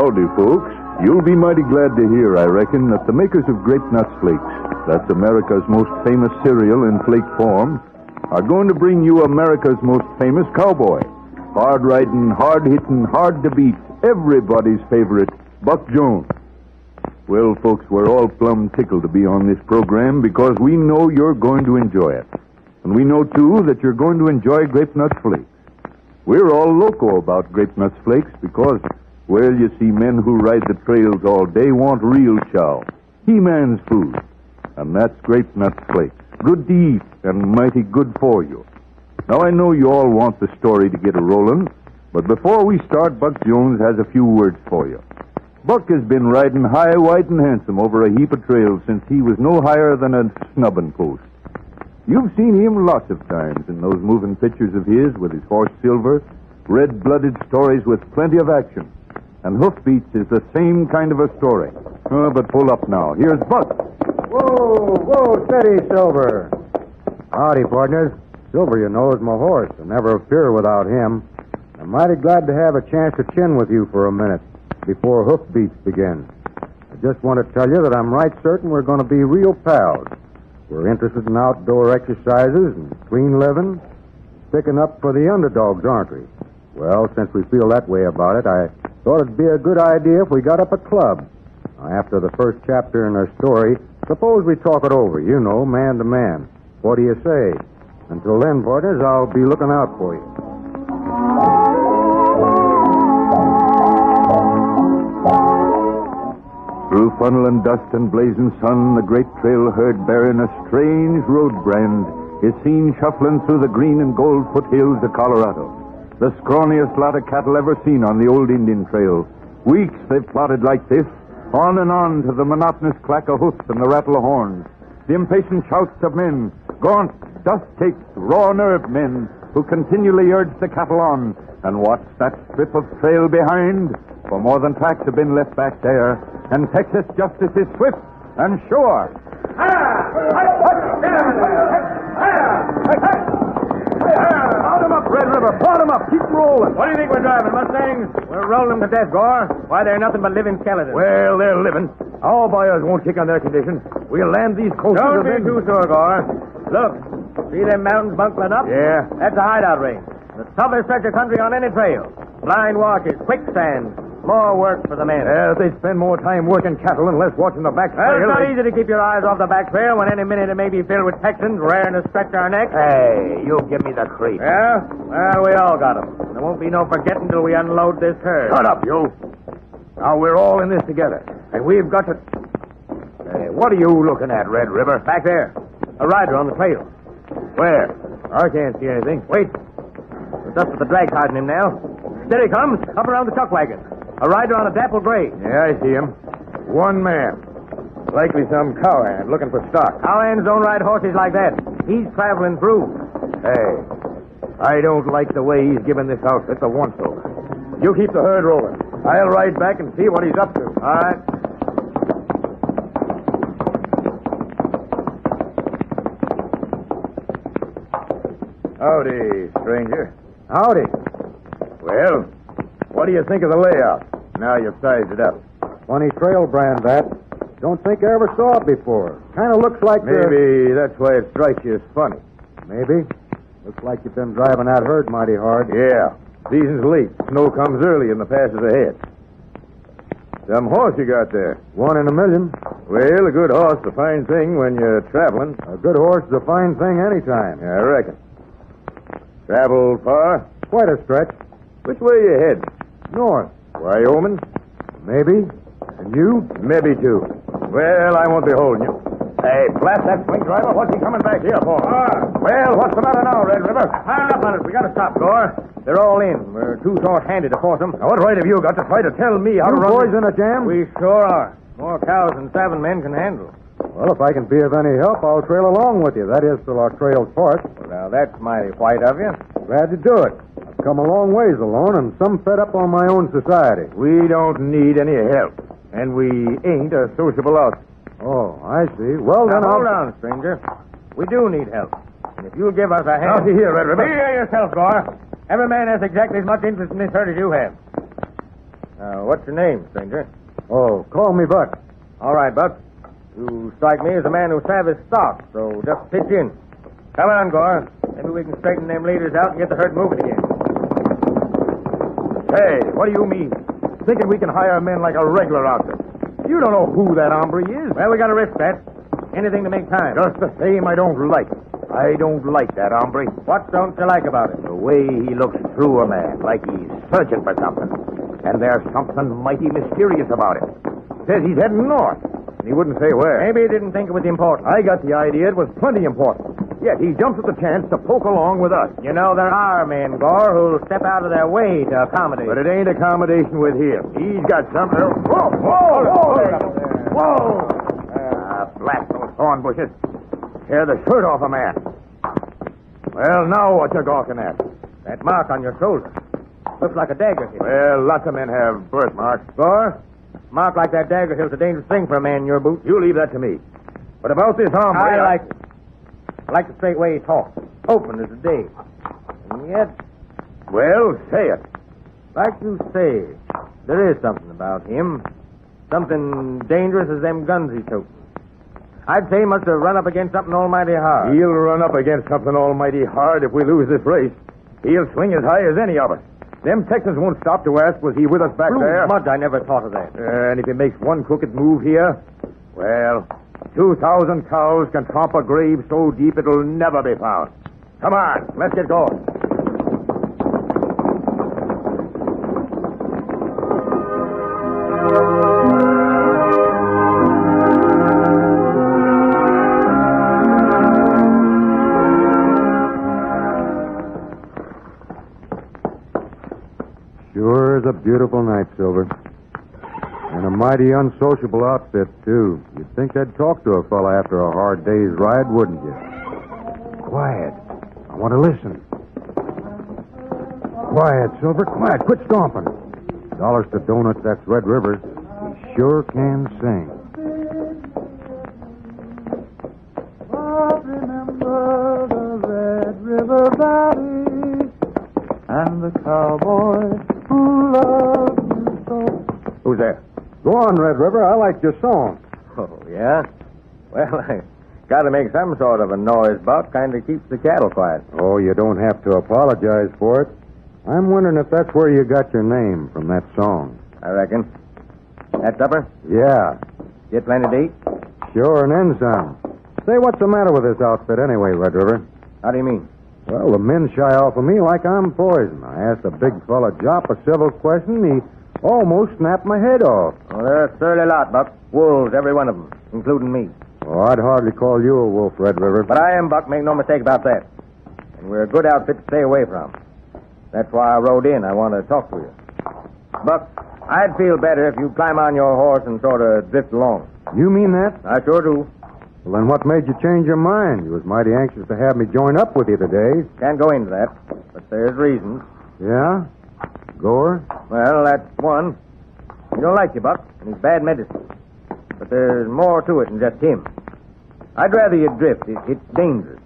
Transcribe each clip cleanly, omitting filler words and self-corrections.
Howdy, folks. You'll be mighty glad to hear, I reckon, that the makers of Grape Nuts Flakes, that's America's most famous cereal in flake form, are going to bring you America's most famous cowboy. Hard-riding, hard-hitting, hard-to-beat, everybody's favorite, Buck Jones. Well, folks, we're all plumb tickled to be on this program because we know you're going to enjoy it. And we know, too, that you're going to enjoy Grape Nuts Flakes. We're all loco about Grape Nuts Flakes because, well, you see, men who ride the trails all day want real chow. He-Man's food. And that's Grape Nuts Flakes. Good to eat and mighty good for you. Now, I know you all want the story to get a-rolling, but before we start, Buck Jones has a few words for you. Buck has been riding high, white, and handsome over a heap of trails since he was no higher than a snubbing post. You've seen him lots of times in those moving pictures of his with his horse Silver, red-blooded stories with plenty of action. And Hoofbeats is the same kind of a story. But pull up now. Here's Buck. Whoa, steady, Silver. Howdy, partners. Silver, you know, is my horse. I never appear without him. I'm mighty glad to have a chance to chin with you for a minute before Hoofbeats begins. I just want to tell you that I'm right certain we're going to be real pals. We're interested in outdoor exercises and clean living, sticking up for the underdogs, aren't we? Well, since we feel that way about it, I thought it'd be a good idea if we got up a club. After the first chapter in our story, suppose we talk it over, you know, man to man. What do you say? Until then, partners, I'll be looking out for you. Through funnel and dust and blazing sun, the great trail herd bearing a strange road brand is seen shuffling through the green and gold foothills of Colorado. The scrawniest lot of cattle ever seen on the old Indian trail. Weeks they've plodded like this, on and on to the monotonous clack of hoofs and the rattle of horns. The impatient shouts of men, gaunt, dust-caked, raw-nerved men who continually urge the cattle on. And watch that strip of trail behind, for more than tracks have been left back there, and Texas justice is swift and sure. Prod him up, Red River. Prod him up. Keep rolling. What do you think we're driving, Mustangs? We're rolling them to death, Gore. Why, they're nothing but living skeletons. Well, they're living. Our buyers won't kick on their condition. We'll land these coasters. Don't be too sure, Gore. Look, see them mountains bunkling up? Yeah. That's a hideout range. The toughest stretch of country on any trail. Blind washes, quicksand, more work for the men. If they spend more time working cattle and less watching the back trail. Well, it's not easy to keep your eyes off the back trail when any minute it may be filled with Texans raring to stretch our necks. Hey, you give me the creep. Yeah? Well, we all got 'em. There won't be no forgetting till we unload this herd. Shut up, you. Now, we're all in this together, and we've got to... Hey, what are you looking at, Red River? Back there. A rider on the trail. Where? I can't see anything. Wait. The dust of the drag's hiding him now. There he comes, up around the chuck wagon. A rider on a dapple gray. Yeah, I see him. One man. Likely some cowhand looking for stock. Cowhands don't ride horses like that. He's traveling through. Hey, I don't like the way he's giving this outfit the once-over. You keep the herd rolling. I'll ride back and see what he's up to. All right. Howdy, stranger. Howdy. Well, what do you think of the layout? Now you've sized it up. Funny trail brand, that. Don't think I ever saw it before. Kind of looks like Maybe that's why it strikes you as funny. Maybe. Looks like you've been driving that herd mighty hard. Yeah. Season's late. Snow comes early in the passes ahead. Some horse you got there. One in a million. Well, a good horse is a fine thing when you're traveling. A good horse is a fine thing anytime. Yeah, I reckon. Traveled far? Quite a stretch. Which way you head? North. Wyoming? Maybe. And you? Maybe too. Well, I won't be holding you. Hey, blast that swing driver. What's he coming back here for? Well, what's the matter now, Red River? Hard up on us. We got to stop, Gore. They're all in. We're too short-handed to force them. Now, what right have you got to try to tell me how to You run boys in a jam? We sure are. More cows than 7 men can handle. Well, if I can be of any help, I'll trail along with you. That is, till our trail's part. Well, now, that's mighty white of you. Glad to do it. I've come a long ways alone, and some fed up on my own society. We don't need any help. And we ain't a sociable outfit. Oh, I see. Well, Now, then hold on, stranger. We do need help. And if you'll give us a hand... Now, see here, Red River. See here yourself, Gore. Every man has exactly as much interest in this herd as you have. What's your name, stranger? Oh, call me Buck. All right, Buck. You strike me as a man who saves stock, so just pitch in. Come on, Gore. Maybe we can straighten them leaders out and get the herd moving again. Hey, what do you mean? Thinking we can hire men like a regular outfit. You don't know who that hombre is. Well, we got to risk that. Anything to make time. Just the same, I don't like it. I don't like that hombre. What don't you like about it? The way he looks through a man, like he's searching for something. And there's something mighty mysterious about it. Says he's heading north. And he wouldn't say where. Maybe he didn't think it was important. I got the idea it was plenty important. Yet he jumps at the chance to poke along with us. You know, there are men, Gore, who'll step out of their way to accommodate. But it ain't accommodation with him. He's got something. Whoa! Whoa! Blast those thorn bushes. Tear the shirt off a man. Well, now what you gawking at? That mark on your shoulder. Looks like a dagger hilt. Well, lots of men have birthmarks. Gore, mark like that dagger hilt's a dangerous thing for a man in your boots. You leave that to me. But about this hombre... I like it. I like the straight way he talks. Open as the day. And yet, Well, say it. like you say, there is something about him. Something dangerous as them guns he took. I'd say he must have run up against something almighty hard. He'll run up against something almighty hard if we lose this race. He'll swing as high as any of us. Them Texans won't stop to ask, was he with us back there? Mudge, I never thought of that. And if he makes one crooked move here, well, 2,000 cows can tromp a grave so deep it'll never be found. Come on, let's get going. Sure is a beautiful night, Silver. And a mighty unsociable outfit, too. You'd think they'd talk to a fella after a hard day's ride, wouldn't you? Quiet. I want to listen. Quiet, Silver, quiet. Quit stomping. Dollars to donuts, that's Red River. He sure can sing. Oh, remember the Red River Valley and the cowboy who loved you so. Who's there? Go on, Red River. I like your song. Oh, yeah? Well, I got to make some sort of a noise, Buck. Kind of keeps the cattle quiet. Oh, you don't have to apologize for it. I'm wondering if that's where you got your name, from that song. I reckon. That supper? Yeah, Get plenty to eat? sure, and then some. Say, what's the matter with this outfit anyway, Red River? How do you mean? Well, the men shy off of me like I'm poison. I asked a big fella Jop a civil question, he almost snapped my head off. Oh, they're a surly lot, Buck. Wolves, every one of them, including me. Oh, I'd hardly call you a wolf, Red River. But I am, Buck. Make no mistake about that. And we're a good outfit to stay away from. That's why I rode in. I want to talk to you. Buck, I'd feel better if you'd climb on your horse and sort of drift along. You mean that? I sure do. Well, then what made you change your mind? You was mighty anxious to have me join up with you today. Can't go into that, but there's reasons. Yeah? Gore? Well, that's one. He don't like you, Buck, and he's bad medicine. But there's more to it than just him. I'd rather you drift. It's dangerous,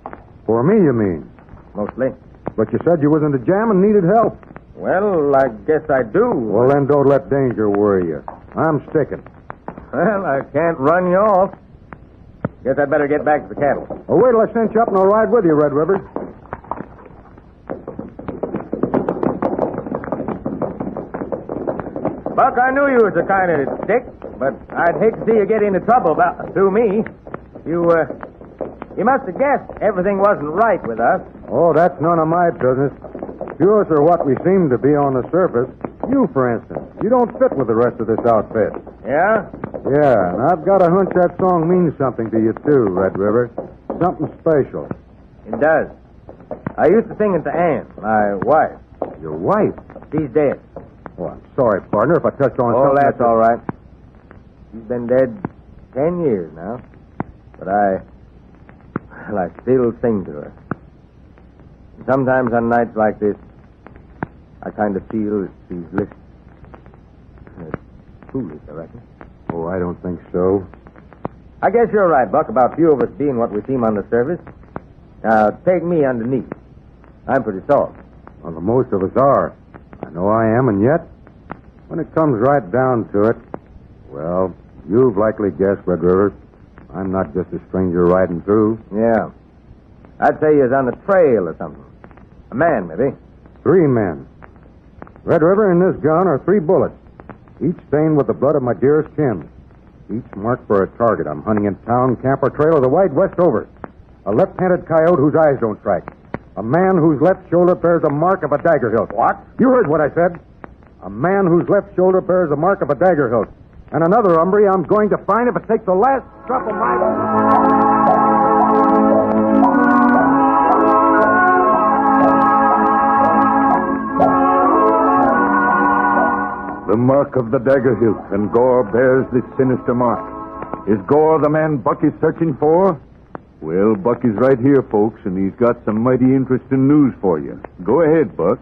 For me, you mean? mostly. But you said you was in the jam and needed help. Well, I guess I do. Well, then don't let danger worry you. I'm sticking. Well, I can't run you off. Guess I'd better get back to the cattle. Oh, wait till I cinch up and I'll ride with you, Red River. Buck, I knew you was the kind of stick, but I'd hate to see you get into trouble through me. You must have guessed everything wasn't right with us. Oh, that's none of my business. Few of us are what we seem to be on the surface. You, for instance. You don't fit with the rest of this outfit. Yeah? Yeah, and I've got a hunch that song means something to you, too, Red River. Something special. It does. I used to sing it to Ann, my wife. Your wife? She's dead. Oh, I'm sorry, partner, if I touched on Oh, something... that's all right. She's been dead 10 years now. But I still sing to her. And sometimes on nights like this, I kind of feel that she's listening. It's foolish, I reckon. Oh, I don't think so. I guess you're right, Buck, about few of us being what we seem on the surface. Now, take me underneath. I'm pretty soft. Well, the most of us are. I know I am, and yet... When it comes right down to it, well, you've likely guessed, Red River. I'm not just a stranger riding through. Yeah. I'd say he was on the trail or something. A man, maybe. 3 men. Red River, in this gun are 3 bullets, each stained with the blood of my dearest kin. Each marked for a target I'm hunting in town, camp, or trail, or the Wide West over. A left-handed coyote whose eyes don't track. A man whose left shoulder bears the mark of a dagger hilt. What? You heard what I said. A man whose left shoulder bears the mark of a dagger hilt. And another hombre I'm going to find if it takes the last drop of my... The mark of the dagger hilt, and Gore bears this sinister mark. Is Gore the man Buck is searching for? Well, Buck is right here, folks, and he's got some mighty interesting news for you. Go ahead, Buck.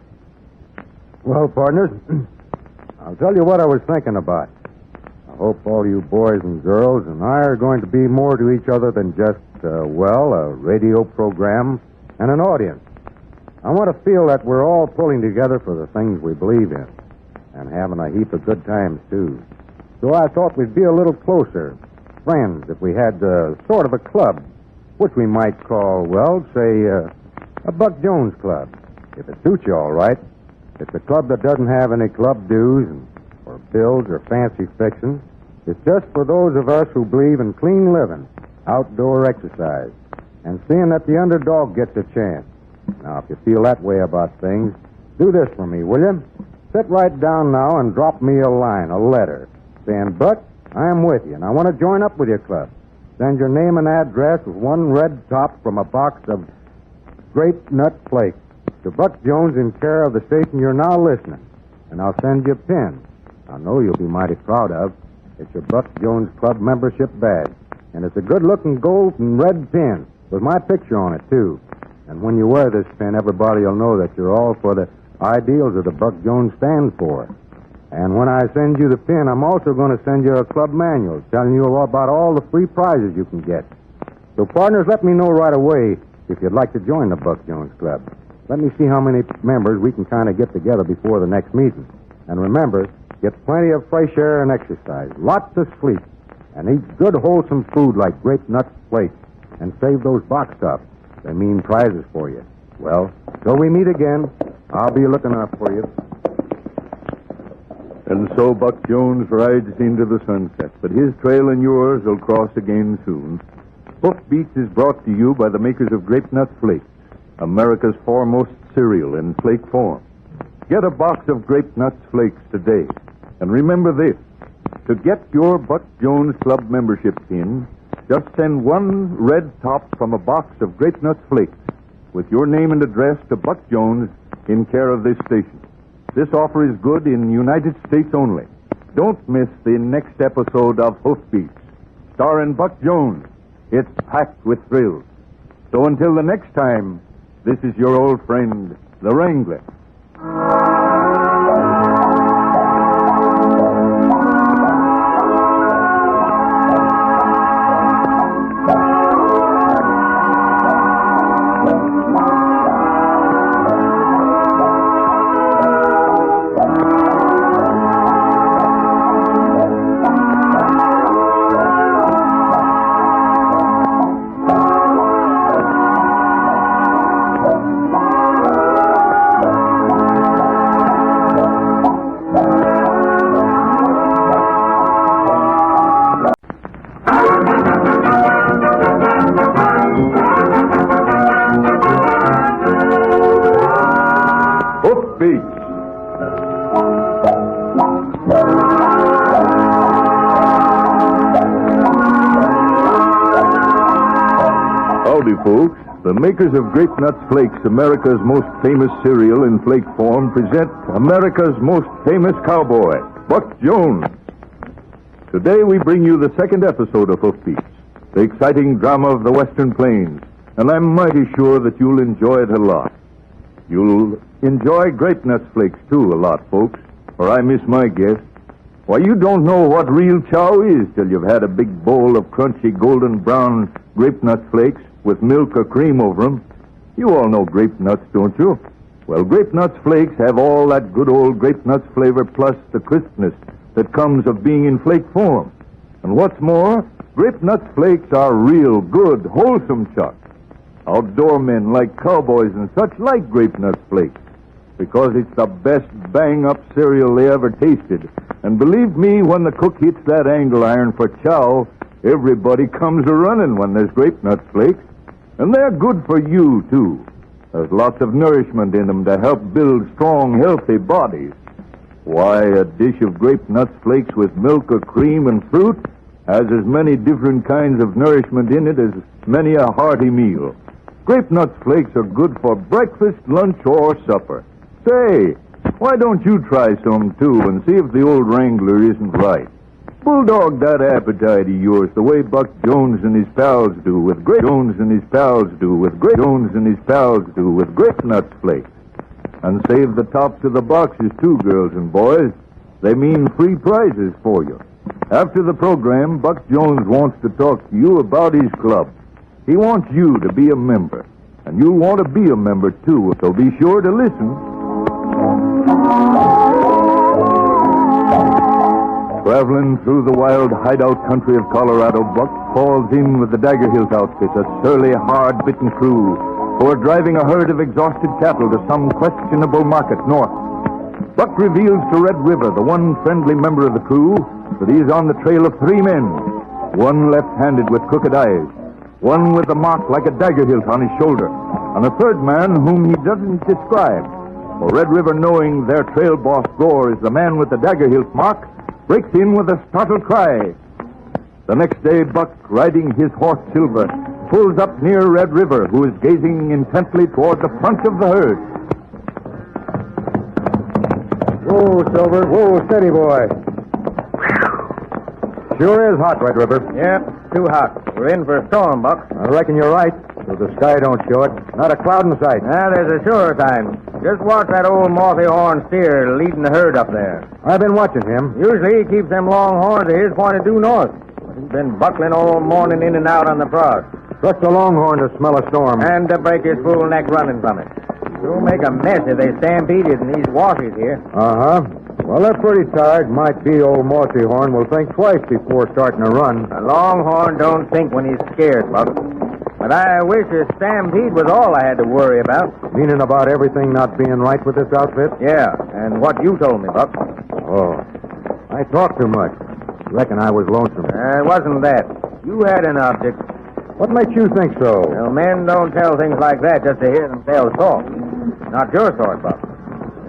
Well, partners, I'll tell you what I was thinking about. I hope all you boys and girls and I are going to be more to each other than just, a radio program and an audience. I want to feel that we're all pulling together for the things we believe in. And having a heap of good times, too. So I thought we'd be a little closer. Friends, if we had sort of a club, which we might call, a Buck Jones Club. If it suits you all right. It's a club that doesn't have any club dues or bills or fancy fixings. It's just for those of us who believe in clean living, outdoor exercise, and seeing that the underdog gets a chance. Now, if you feel that way about things, do this for me, will you? Sit right down now and drop me a line, a letter, saying, Buck, I'm with you, and I want to join up with your club. Send your name and address with 1 red top from a box of grape nut flakes to Buck Jones in care of the station you're now listening. And I'll send you a pin. I know you'll be mighty proud of. It's your Buck Jones Club membership badge. And it's a good-looking gold and red pin with my picture on it, too. And when you wear this pin, everybody will know that you're all for the ideals that the Buck Jones stands for. And when I send you the pin, I'm also going to send you a club manual telling you about all the free prizes you can get. So, partners, let me know right away if you'd like to join the Buck Jones Club. Let me see how many members we can kind of get together before the next meeting. And remember, get plenty of fresh air and exercise, lots of sleep, and eat good, wholesome food like grape nut flakes, and save those box tops. They mean prizes for you. Well, till we meet again, I'll be looking out for you. And so Buck Jones rides into the sunset, but his trail and yours will cross again soon. Hoofbeats is brought to you by the makers of Grape Nut Flakes, America's foremost cereal in flake form. Get a box of Grape Nuts Flakes today. And remember this, to get your Buck Jones Club membership pin, just send 1 red top from a box of Grape Nuts Flakes with your name and address to Buck Jones in care of this station. This offer is good in the United States only. Don't miss the next episode of Hoofbeats, starring Buck Jones. It's packed with thrills. So until the next time, this is your old friend, the Wrangler. Howdy, folks. The makers of Grape Nuts Flakes, America's most famous cereal in flake form, present America's most famous cowboy, Buck Jones. Today we bring you the second episode of Hoofbeats, the exciting drama of the Western Plains, and I'm mighty sure that you'll enjoy it a lot. You'll enjoy Grape Nuts Flakes, too, a lot, folks, or I miss my guess. Why, you don't know what real chow is till you've had a big bowl of crunchy golden brown Grape Nut Flakes with milk or cream over them. You all know grape nuts, don't you? Well, Grape Nuts Flakes have all that good old Grape Nuts flavor plus the crispness that comes of being in flake form. And what's more, Grape Nuts Flakes are real good, wholesome chuck. Outdoor men like cowboys and such like Grape Nuts Flakes because it's the best bang-up cereal they ever tasted. And believe me, when the cook hits that angle iron for chow, everybody comes a-running when there's Grape Nuts Flakes. And they're good for you, too. There's lots of nourishment in them to help build strong, healthy bodies. Why, a dish of Grape Nuts Flakes with milk or cream and fruit has as many different kinds of nourishment in it as many a hearty meal. Grape Nuts Flakes are good for breakfast, lunch, or supper. Say, why don't you try some, too, and see if the old Wrangler isn't right? Bulldog that appetite of yours the way Buck Jones and his pals do with Grape Nuts Flakes. And save the tops of the boxes, too, girls and boys. They mean free prizes for you. After the program, Buck Jones wants to talk to you about his club. He wants you to be a member. And you'll want to be a member, too, so be sure to listen. Traveling through the wild hideout country of Colorado, Buck falls in with the Dagger Hills outfit, a surly, hard-bitten crew who are driving a herd of exhausted cattle to some questionable market north. Buck reveals to Red River, the one friendly member of the crew, that he is on the trail of 3 men, one left-handed with crooked eyes, one with a mark like a dagger hilt on his shoulder, and a third man whom he doesn't describe. For Red River, knowing their trail boss Gore is the man with the dagger hilt mark, breaks in with a startled cry. The next day, Buck, riding his horse Silver, pulls up near Red River, who is gazing intently toward the front of the herd. Whoa, Silver. Whoa, steady, boy. Sure is hot, Red River. Yep, too hot. We're in for a storm, Buck. I reckon you're right. So the sky don't show it. Not a cloud in sight. There's a surer time. Just watch that old mothy horn steer leading the herd up there. I've been watching him. Usually he keeps them long horns of his pointed due north. He's been buckling all morning in and out on the frost. Trust the longhorn to smell a storm. And to break his full neck running from it. He'll make a mess if they stampeded in these washes here. Uh-huh. Well, they're pretty tired. Might be old Mossy Horn will think twice before starting a run. A longhorn don't think when he's scared, Buck. But I wish a stampede was all I had to worry about. Meaning about everything not being right with this outfit? Yeah, and what you told me, Buck. Oh, I talk too much. Reckon I was lonesome. It wasn't that. You had an object. What makes you think so? Well, men don't tell things like that just to hear themselves talk. Not your sort, Buck.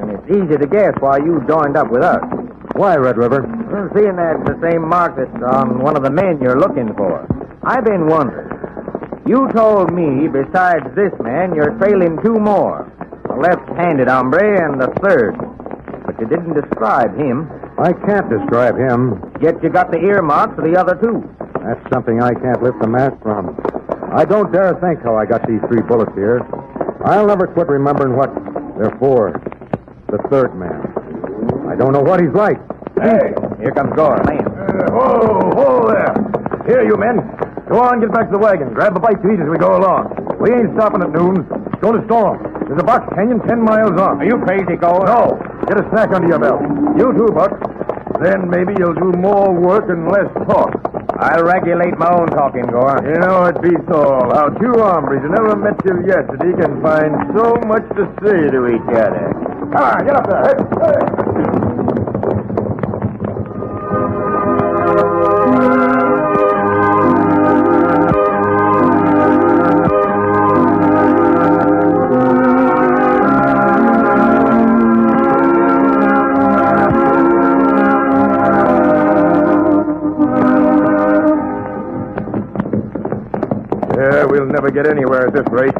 And it's easy to guess why you joined up with us. Why, Red River? Well, seeing that's the same mark that's on one of the men you're looking for. I've been wondering. You told me, besides this man, you're trailing 2 more. A left-handed hombre and the third. But you didn't describe him. I can't describe him. Yet you got the earmarks for the other 2. That's something I can't lift the mask from. I don't dare think how I got these 3 bullets here. I'll never quit remembering what they're for. The third man. I don't know what he's like. Hey, here comes Gore. Man. Whoa there. Here, you men. Go on, get back to the wagon. Grab a bite to eat as we go along. We ain't stopping at noon. It's going to storm. There's a box canyon 10 miles off. Are you crazy, Gore? No. Get a snack under your belt. You too, Buck. Then maybe you'll do more work and less talk. I'll regulate my own talking, Gore. You know, it beats all. How 2 hombres who never met you yesterday can find so much to say to each other. Come on, get up there. Hey. We'll never get anywhere at this rate.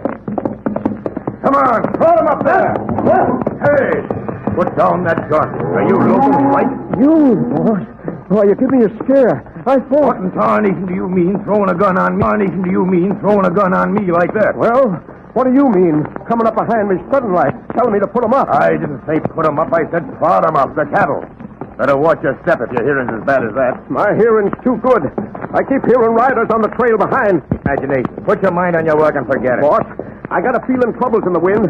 Come on, throw him up there. Hey, put down that gun. Are you local, right? You, boss. Why, you give me a scare. I thought... What in tarnation do you mean throwing a gun on me? Tarnation do you mean throwing a gun on me like that? Well, what do you mean? Coming up behind me sudden like, telling me to put 'em up. I didn't say put 'em up. I said prod 'em up, the cattle. Better watch your step if your hearing's as bad as that. My hearing's too good. I keep hearing riders on the trail behind. Imagination. Put your mind on your work and forget it. Boss, I got a feeling trouble's in the wind.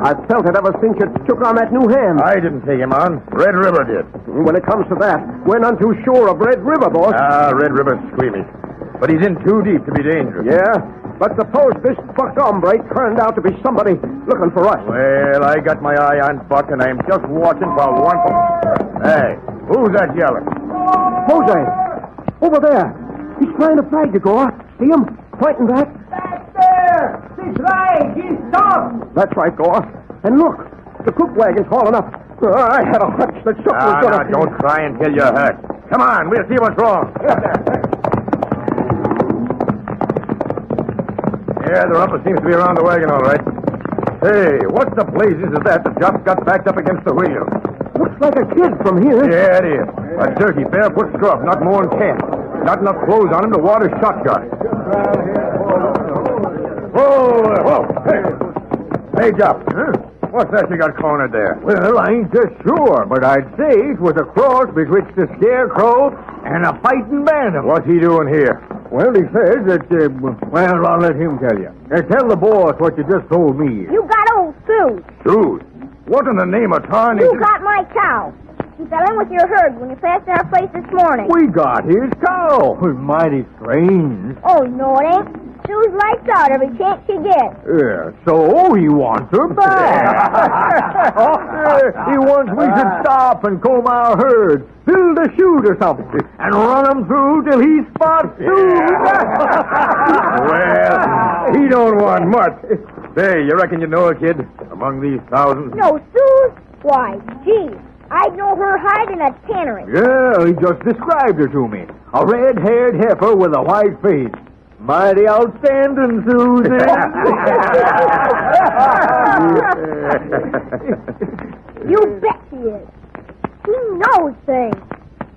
I've felt it ever since you took on that new hand. I didn't take him on. Red River did. When it comes to that, we're none too sure of Red River, boss. Red River's squeamish. But he's in too deep to be dangerous. Yeah? But suppose this Buck hombre turned out to be somebody looking for us. Well, I got my eye on Buck, and I'm just watching for one. Hey, who's that yelling? Jose! Over there. He's flying a flag, Degore. See him? Pointing back. Back there! This right! He's stopped! That's right, Gore. And look, the cook wagon's hauling up. I had a hunch that something was going to... Don't try until you're hurt. Come on, we'll see what's wrong. Yeah, the rumpus seems to be around the wagon, all right. Hey, what the blazes is that just got backed up against the wheel? Looks like a kid from here. Yeah, it is. A dirty, barefoot scrub, not more than 10. Not enough clothes on him to ward a shotgun. Whoa! Hey, Jop. Huh? What's that you got cornered there? Well, I ain't just sure, but I'd say it was a cross betwixt a scarecrow and a fighting bantam. What's he doing here? Well, he says that, well, I'll let him tell you. Tell the boss what you just told me. You got old Sue. Dude, what in the name of Tarn is... You got my cow. She fell in with your herd when you passed our place this morning. We got his cow. Mighty strange. Oh, no, it ain't. Sue's lights out every chance she gets. Yeah, so he wants her back. He wants we should stop and comb our herd, build a chute or something, and run him through till he spots Sue. Well, he don't want much. Say, you reckon you know a kid among these thousands? No, Sue? Why, gee, I'd know her hide in a tannery. Yeah, he just described her to me. A red-haired heifer with a white face. Mighty outstanding, Susie. You bet she is. She knows things.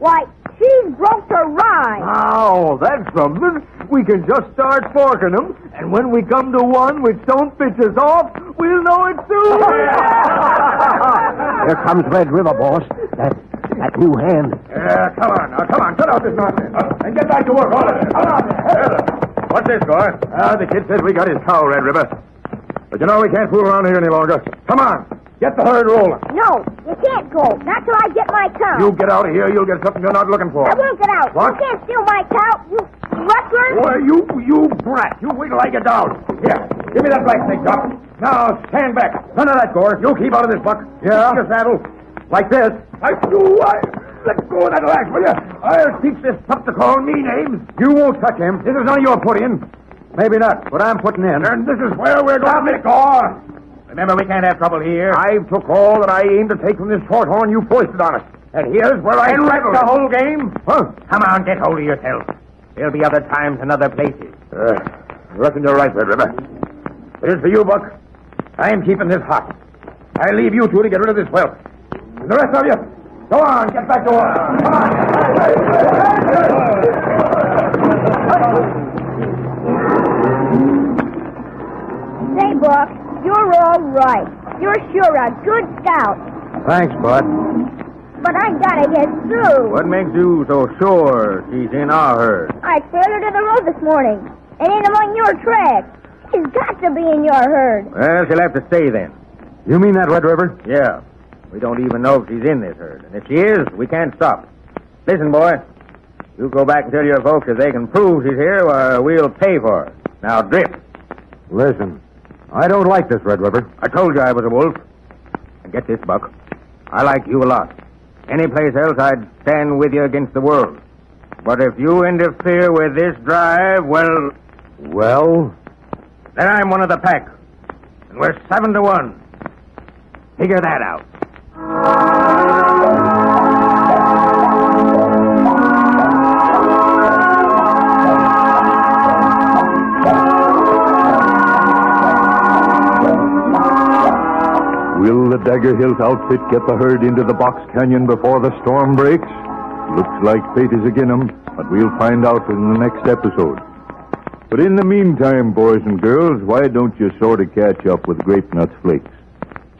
Why, she's broke to rhyme. Oh, that's something. We can just start forking them, and when we come to one which don't pitch us off, we'll know it's Susie. Here comes Red River, boss. That new hand. Yeah, come on. Cut out this nonsense. And get back to work, all of you. Come on. What's this, Gore? The kid says we got his cow, Red River. But you know we can't fool around here any longer. Come on. Get the herd rolling. No, you can't go. Not till I get my cow. You get out of here, you'll get something you're not looking for. I won't get out. What? You can't steal my cow, you rustler. Boy, you brat. You wait till I get down. Here, give me that black snake, Doc. Now, stand back. None of that, Gore. You keep out of this, Buck. Yeah? Your saddle. Like this. Let go of that lash, will you? I'll teach this pup to call me names. You won't touch him. This is none of your put-in. Maybe not, but I'm putting in. And this is where we're going to Gore. Remember, we can't have trouble here. I've took all that I aim to take from this shorthorn you foisted on us. And here's where I wreck the whole game. Huh? Come on, get hold of yourself. There'll be other times and other places. I reckon you're right, Red River. It is for you, Buck. I'm keeping this hot. I leave you two to get rid of this whelp. And the rest of you, go on, get back to work. Come on. Say, Buck, you're all right. You're sure a good scout. Thanks, Bud. But I gotta get Sue. What makes you so sure she's in our herd? I trailed her to the road this morning. And in among your tracks. She's got to be in your herd. Well, she'll have to stay then. You mean that, Red River? Yeah. We don't even know if she's in this herd. And if she is, we can't stop. Listen, boy. You go back and tell your folks if they can prove she's here, we'll pay for her. Now, drift. Listen, I don't like this, Red River. I told you I was a wolf. And get this, Buck. I like you a lot. Any place else, I'd stand with you against the world. But if you interfere with this drive, well... Well? Then I'm one of the pack. And we're 7-1. Figure that out. Will the Dagger Hills outfit get the herd into the Box Canyon before the storm breaks? Looks like fate is against 'em, but we'll find out in the next episode. But in the meantime, boys and girls, why don't you sort of catch up with Grape Nuts Flakes?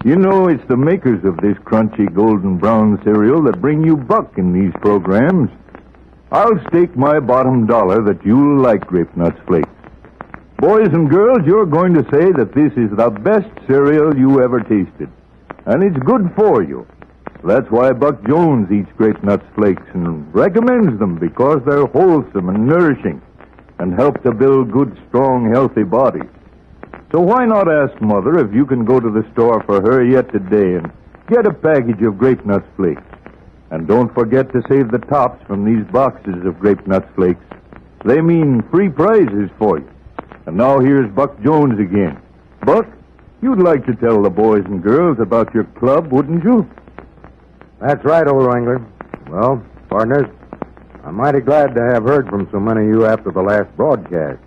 You know, it's the makers of this crunchy golden brown cereal that bring you Buck in these programs. I'll stake my bottom dollar that you'll like Grape Nuts Flakes. Boys and girls, you're going to say that this is the best cereal you ever tasted. And it's good for you. That's why Buck Jones eats Grape Nuts Flakes and recommends them, because they're wholesome and nourishing and help to build good, strong, healthy bodies. So why not ask Mother if you can go to the store for her yet today and get a package of Grape Nuts Flakes. And don't forget to save the tops from these boxes of Grape Nuts Flakes. They mean free prizes for you. And now here's Buck Jones again. Buck, you'd like to tell the boys and girls about your club, wouldn't you? That's right, old Wrangler. Well, partners, I'm mighty glad to have heard from so many of you after the last broadcast.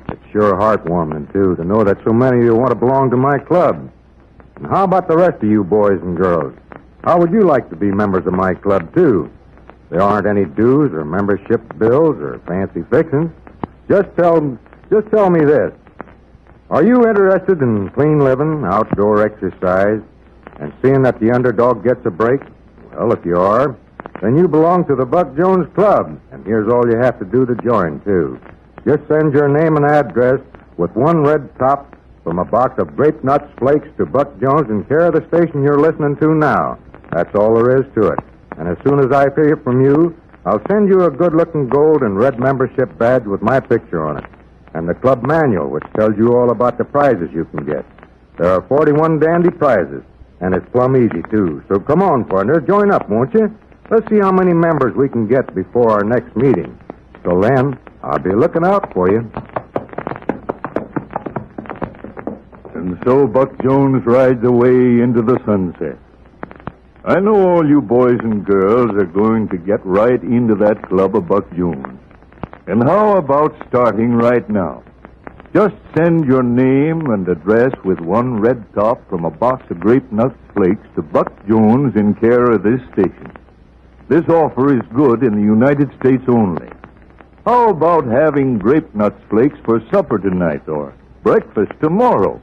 It's sure heartwarming, too, to know that so many of you want to belong to my club. And how about the rest of you boys and girls? How would you like to be members of my club, too? There aren't any dues or membership bills or fancy fixings. Just tell me this. Are you interested in clean living, outdoor exercise, and seeing that the underdog gets a break? Well, if you are, then you belong to the Buck Jones Club, and here's all you have to do to join, too. Just send your name and address with one red top from a box of Grape Nuts Flakes to Buck Jones in care of the station you're listening to now. That's all there is to it. And as soon as I hear from you, I'll send you a good-looking gold and red membership badge with my picture on it, and the club manual, which tells you all about the prizes you can get. There are 41 dandy prizes, and it's plumb easy, too. So come on, partner, join up, won't you? Let's see how many members we can get before our next meeting. Till then, I'll be looking out for you. And so Buck Jones rides away into the sunset. I know all you boys and girls are going to get right into that club of Buck Jones. And how about starting right now? Just send your name and address with one red top from a box of Grape Nuts Flakes to Buck Jones in care of this station. This offer is good in the United States only. How about having Grape Nuts Flakes for supper tonight or breakfast tomorrow?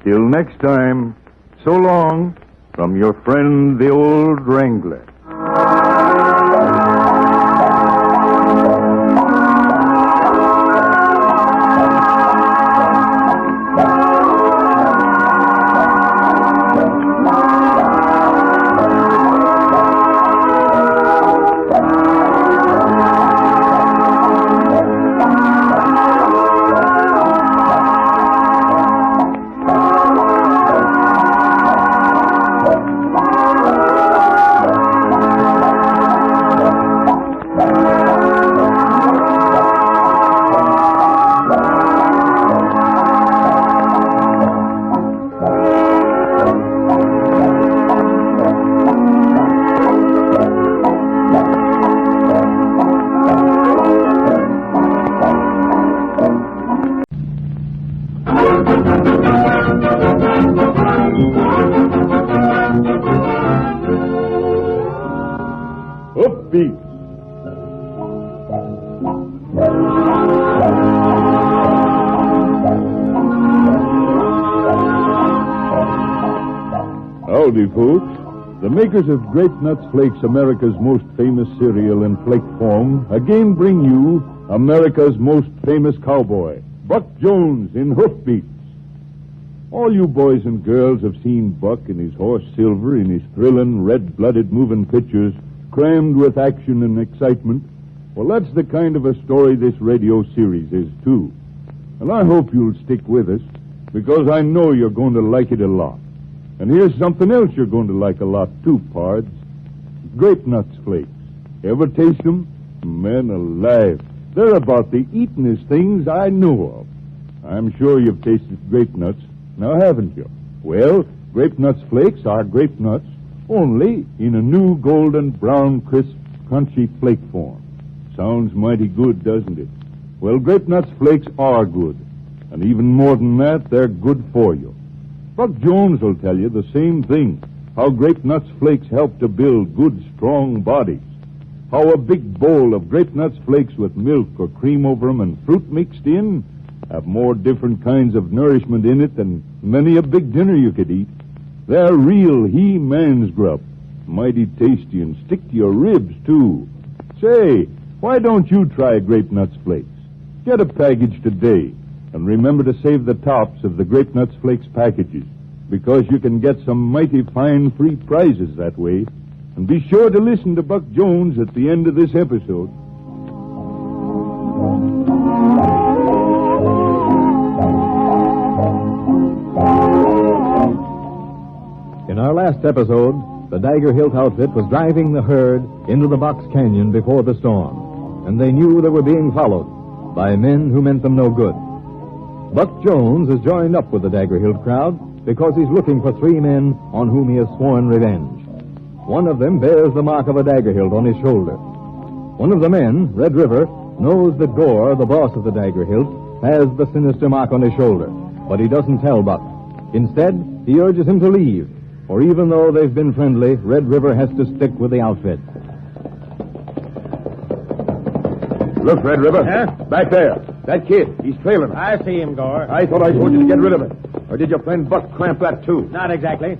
Till next time, so long from your friend, the Old Wrangler. Hoofbeats. Howdy, folks. The makers of Grape Nuts Flakes, America's most famous cereal in flake form, again bring you America's most famous cowboy, Buck Jones in Hoofbeats. All you boys and girls have seen Buck and his horse Silver in his thrilling, red-blooded moving pictures, crammed with action and excitement. Well, that's the kind of a story this radio series is, too. And I hope you'll stick with us, because I know you're going to like it a lot. And here's something else you're going to like a lot, too, pards. Grape Nuts Flakes. Ever taste them? Men alive. They're about the eatin'est things I know of. I'm sure you've tasted grape nuts, now haven't you? Well, Grape Nuts Flakes are grape nuts, only in a new golden brown, crisp, crunchy flake form. Sounds mighty good, doesn't it? Well, Grape Nuts Flakes are good. And even more than that, they're good for you. Buck Jones will tell you the same thing, how Grape Nuts Flakes help to build good, strong bodies. How a big bowl of Grape Nuts Flakes with milk or cream over 'em and fruit mixed in have more different kinds of nourishment in it than many a big dinner you could eat. They're real he-man's grub. Mighty tasty and stick to your ribs, too. Say, why don't you try Grape Nuts Flakes? Get a package today. And remember to save the tops of the Grape Nuts Flakes packages, because you can get some mighty fine free prizes that way. And be sure to listen to Buck Jones at the end of this episode. In our last episode, the Dagger Hilt outfit was driving the herd into the Box Canyon before the storm, and they knew they were being followed by men who meant them no good. Buck Jones has joined up with the Dagger Hilt crowd because he's looking for 3 men on whom he has sworn revenge. One of them bears the mark of a dagger hilt on his shoulder. One of the men, Red River, knows that Gore, the boss of the Dagger Hilt, has the sinister mark on his shoulder, but he doesn't tell Buck. Instead, he urges him to leave, for even though they've been friendly, Red River has to stick with the outfit. Look, Red River. Huh? Back there. That kid. He's trailing us. I see him, Gore. I thought I told you to get rid of him. Or did your friend Buck clamp that, too? Not exactly.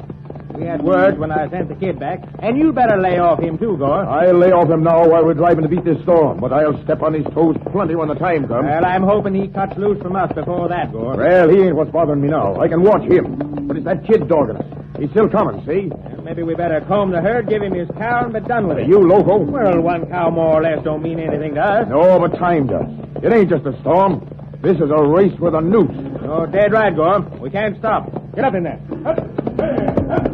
We had words when I sent the kid back. And you better lay off him, too, Gore. I'll lay off him now while we're driving to beat this storm, but I'll step on his toes plenty when the time comes. Well, I'm hoping he cuts loose from us before that, Gore. Well, he ain't what's bothering me now. I can watch him. But it's that kid dogging us. He's still coming, see? Well, maybe we better comb the herd, give him his cow, and be done with it. You loco. Well, 1 cow more or less don't mean anything to us. No, but time does. It ain't just a storm. This is a race with a noose. Oh, dead right, Gore. We can't stop. Get up in there. Up. Hey, up.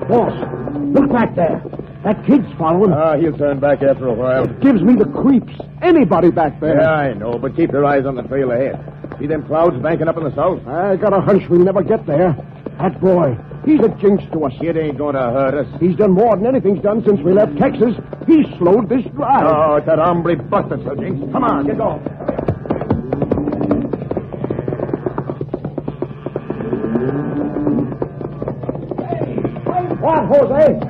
Boss, look back there. That kid's following. He'll turn back after a while. Gives me the creeps. Anybody back there. Yeah, I know, but keep your eyes on the trail ahead. See them clouds banking up in the south? I got a hunch we'll never get there. That boy, he's a jinx to us. It ain't going to hurt us. He's done more than anything's done since we left Texas. He's slowed this drive. Oh, it's that hombre busted, Sir Jinx. Come on, get going. What, Jose?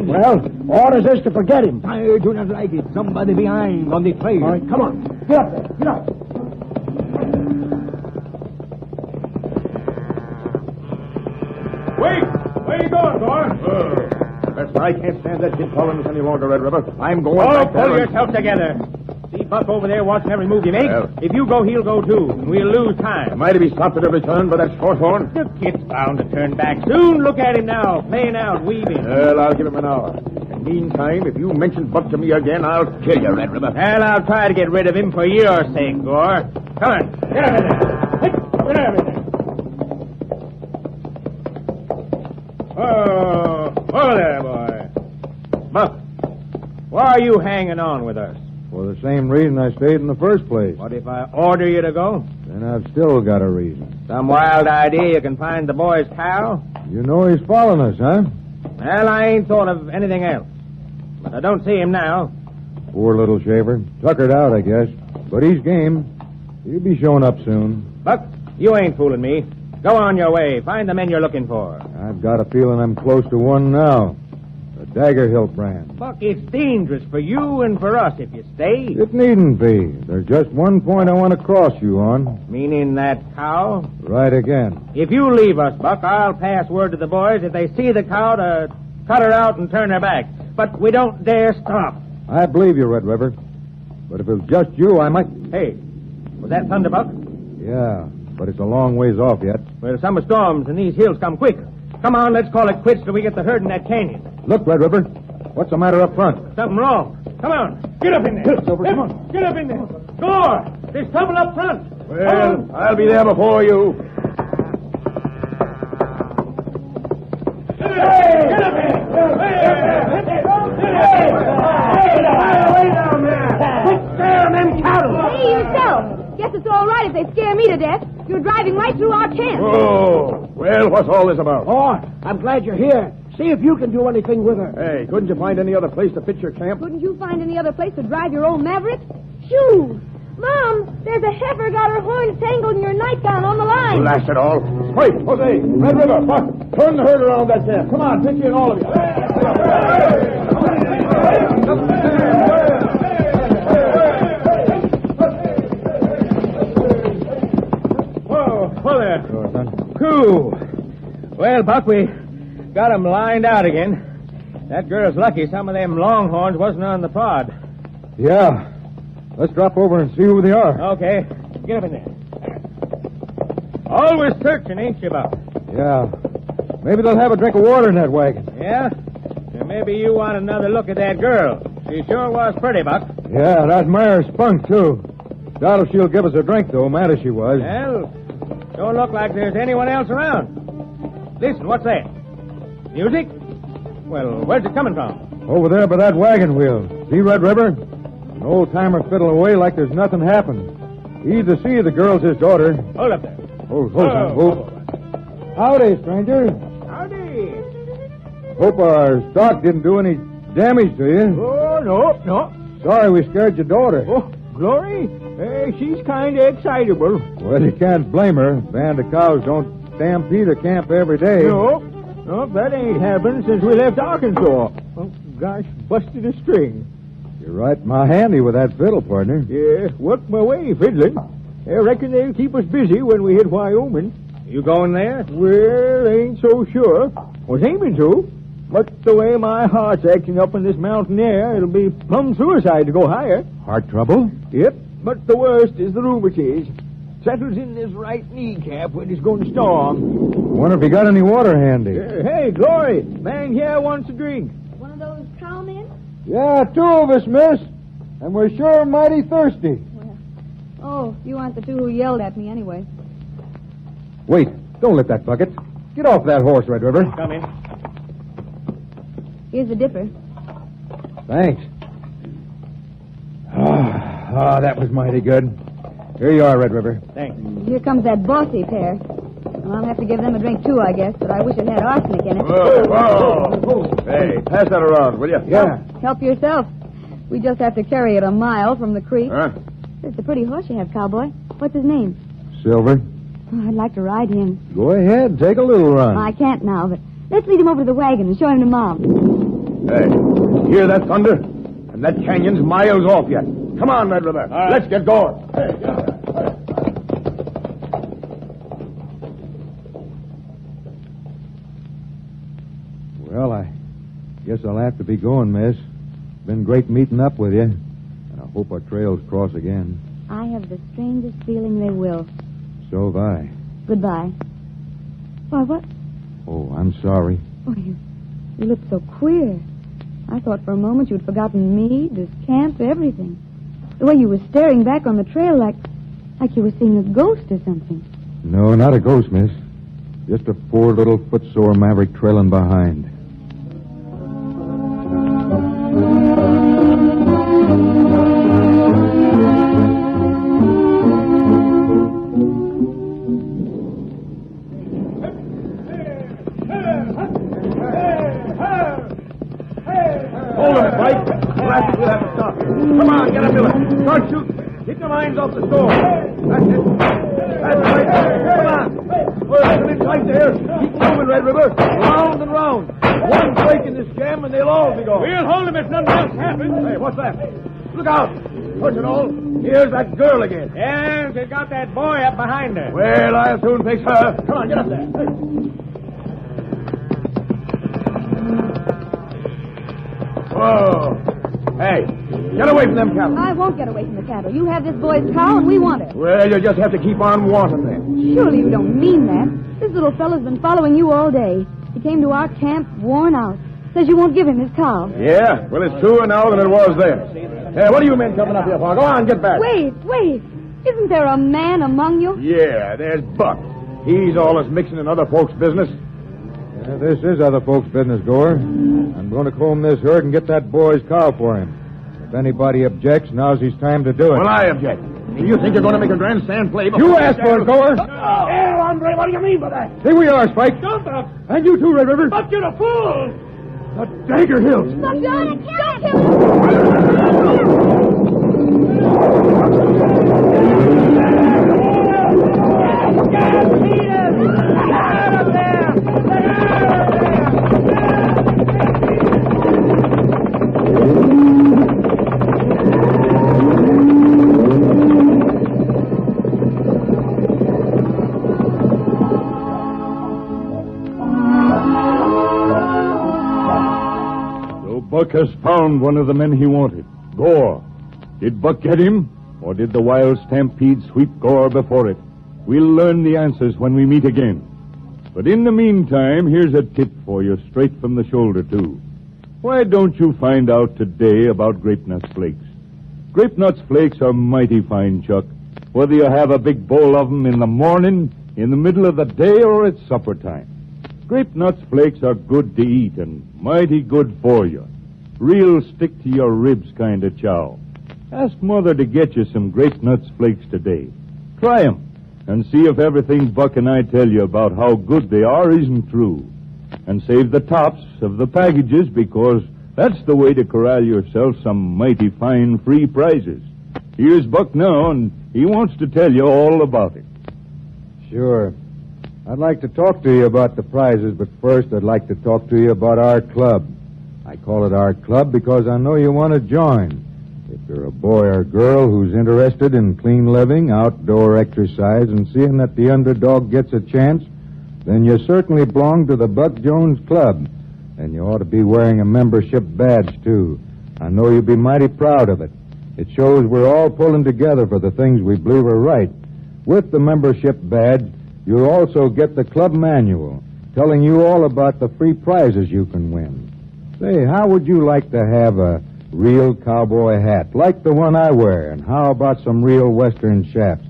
Well, orders is to forget him. I do not like it. Somebody behind on the trail. All right, come on. Get up there. Get up. Wait! Where you going, Gore? Listen, I can't stand that kid following us any longer, Red River. I'm going Oh, back there. pull yourself together. See Buck over there watching every move you make? Well. If you go, he'll go too, and we'll lose time. Am I to be stopped at every turn by that shorthorn? The kid's bound to turn back soon. Look at him now, playing out, weaving. Well, I'll give him an hour. And meantime, if you mention Buck to me again, I'll kill you, Red River. Well, I'll try to get rid of him for your sake, Gore. Come on, get up in there. Hey, get up in there. Oh there, boy. Buck, why are you hanging on with us? For the same reason I stayed in the first place. What if I order you to go? Then I've still got a reason. Some wild idea you can find the boy's cow? You know he's following us, huh? Well, I ain't thought of anything else. But I don't see him now. Poor little shaver. Tuckered out, I guess. But he's game. He'll be showing up soon. Buck, you ain't fooling me. Go on your way. Find the men you're looking for. I've got a feeling I'm close to one now. The Dagger Hilt brand. Buck, it's dangerous for you and for us if you stay. It needn't be. There's just one point I want to cross you on. Meaning that cow? Right again. If you leave us, Buck, I'll pass word to the boys if they see the cow to cut her out and turn her back. But we don't dare stop. I believe you, Red River. But if it was just you, I might... Hey, was that thunder, Buck? Yeah, but it's a long ways off yet. Well, summer storms and these hills come quick. Come on, let's call it quits till we get the herd in that canyon. Look, Red River. What's the matter up front? Something wrong. Come on. Get up in there. Silver, come on. Get up in there. Gore, there's trouble up front. Well, I'll be there before you. Get up here. Hey, yourself. Guess it's all right if they scare me to death. You're driving right through our camp. Oh, well, what's all this about? Oh, I'm glad you're here. See if you can do anything with her. Hey, couldn't you find any other place to pitch your camp? Couldn't you find any other place to drive your old Maverick? Shoo! Mom, there's a heifer got her horns tangled in your nightgown on the line. Blast it all. Wait, Jose, Red River, Buck, turn the herd around that camp. Come on, pitch in all of you. Whoa there. Cool. Well, Buck, we got 'em lined out again. That girl's lucky some of them longhorns wasn't on the pod. Yeah. Let's drop over and see who they are. Okay. Get up in there. Always searching, ain't you, Buck? Yeah. Maybe they'll have a drink of water in that wagon. Yeah? Then maybe you want another look at that girl. She sure was pretty, Buck. Yeah, that mare's spunk, too. Doubt if she'll give us a drink, though, mad as she was. Well, don't look like there's anyone else around. Listen, what's that? Music? Well, where's it coming from? Over there by that wagon wheel. See Red River? An old-timer fiddling away like there's nothing happened. He's to see the girl's his daughter. Hold up there. Hold on. Howdy, stranger. Howdy. Hope our stock didn't do any damage to you. Oh, no. Sorry we scared your daughter. Oh, Glory? She's kind of excitable. Well, you can't blame her. Band of cows don't stampede a camp every day. No, that ain't happened since we left Arkansas. Oh, gosh, busted a string. You're right my handy with that fiddle, partner. Yeah, worked my way fiddling. I reckon they'll keep us busy when we hit Wyoming. You going there? Well, ain't so sure. Was aiming to. But the way my heart's acting up in this mountain air, it'll be plumb suicide to go higher. Heart trouble? Yep, but the worst is the rheumatiz. Settles in this right kneecap when it's going to storm. Wonder if you got any water handy. Hey, Glory, man here wants a drink. One of those cowmen? Yeah, 2 of us, miss. And we're sure mighty thirsty. Oh, you aren't the two who yelled at me anyway. Wait, don't lift that bucket. Get off that horse, Red River. Come in. Here's the dipper. Thanks. That was mighty good. Here you are, Red River. Thanks. Here comes that bossy pair. Well, I'll have to give them a drink too, I guess, but I wish it had arsenic in it. Whoa. Hey, pass that around, will you? Yeah. Help yourself. We just have to carry it a mile from the creek. Huh? It's a pretty horse you have, cowboy. What's his name? Silver. Oh, I'd like to ride him. Go ahead, take a little run. I can't now, but let's lead him over to the wagon and show him to Mom. Hey, hear that thunder? And that canyon's miles off yet. Come on, Red River. right. Let's get going. Well, I guess I'll have to be going, miss. Been great meeting up with you. And I hope our trails cross again. I have the strangest feeling they will. So have I. Goodbye. Why, what? Oh, I'm sorry. Oh, you look so queer. I thought for a moment you'd forgotten me, this camp, everything. The way you were staring back on the trail like you were seeing a ghost or something. No, not a ghost, miss. Just a poor little footsore maverick trailing behind. Hold him, Spike. Last we'll have to stop. Come on, get up to it. Start shooting. Keep your minds off the store. That's it. That's right. Come on. We're in tight there. Keep moving, Red River. Round and round. One break in this jam and they'll all be gone. We'll hold him if nothing else happens. Hey, what's that? Look out. Push it all. Here's that girl again. Yes, they got that boy up behind her. Well, I'll soon fix her. Come on, get up there. Whoa. Hey, get away from them cattle. I won't get away from the cattle. You have this boy's cow, and we want it. Well, you'll just have to keep on wanting them. Surely you don't mean that. This little fellow's been following you all day. He came to our camp worn out. Says you won't give him his cow. Yeah, well, it's truer now than it was then. Hey, what are you men coming up here for? Go on, get back. Wait. Isn't there a man among you? Yeah, there's Buck. He's always mixing in other folks' business. Yeah, this is other folks' business, Gore. I'm going to comb this herd and get that boy's cow for him. If anybody objects, now's his time to do it. Well, I object. Do you think you're going to make a grandstand play? You asked for it, Gore. Hey, Andre, what do you mean by that? Here we are, Spike. Don't up. And you too, Red River. But you're a fool. The Dagger Hills. Stop, John! Don't kill Buck has found one of the men he wanted, Gore. Did Buck get him, or did the wild stampede sweep Gore before it? We'll learn the answers when we meet again. But in the meantime, here's a tip for you, straight from the shoulder, too. Why don't you find out today about Grape Nuts Flakes? Grape Nuts Flakes are mighty fine, Chuck. Whether you have a big bowl of them in the morning, in the middle of the day, or at supper time. Grape Nuts Flakes are good to eat and mighty good for you. Real stick-to-your-ribs kind of chow. Ask Mother to get you some Grape Nuts Flakes today. Try 'em and see if everything Buck and I tell you about how good they are isn't true. And save the tops of the packages, because that's the way to corral yourself some mighty fine free prizes. Here's Buck now, and he wants to tell you all about it. Sure. I'd like to talk to you about the prizes, but first I'd like to talk to you about our club. I call it our club because I know you want to join. If you're a boy or girl who's interested in clean living, outdoor exercise, and seeing that the underdog gets a chance, then you certainly belong to the Buck Jones Club. And you ought to be wearing a membership badge, too. I know you'll be mighty proud of it. It shows we're all pulling together for the things we believe are right. With the membership badge, you'll also get the club manual, telling you all about the free prizes you can win. Say, how would you like to have a real cowboy hat, like the one I wear, and how about some real western chaps?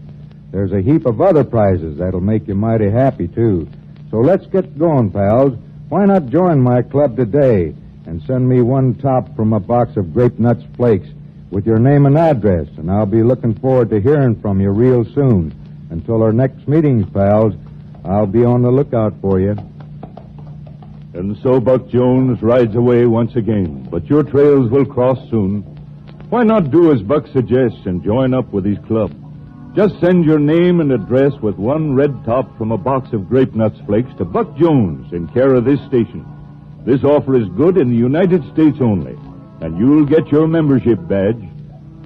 There's a heap of other prizes that'll make you mighty happy, too. So let's get going, pals. Why not join my club today and send me one top from a box of Grape Nuts Flakes with your name and address, and I'll be looking forward to hearing from you real soon. Until our next meetings, pals, I'll be on the lookout for you. And so Buck Jones rides away once again, but your trails will cross soon. Why not do as Buck suggests and join up with his club? Just send your name and address with one red top from a box of Grape Nuts Flakes to Buck Jones in care of this station. This offer is good in the United States only, and you'll get your membership badge.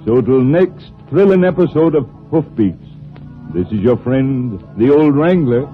So till next thrilling episode of Hoofbeats, this is your friend, the Old Wrangler,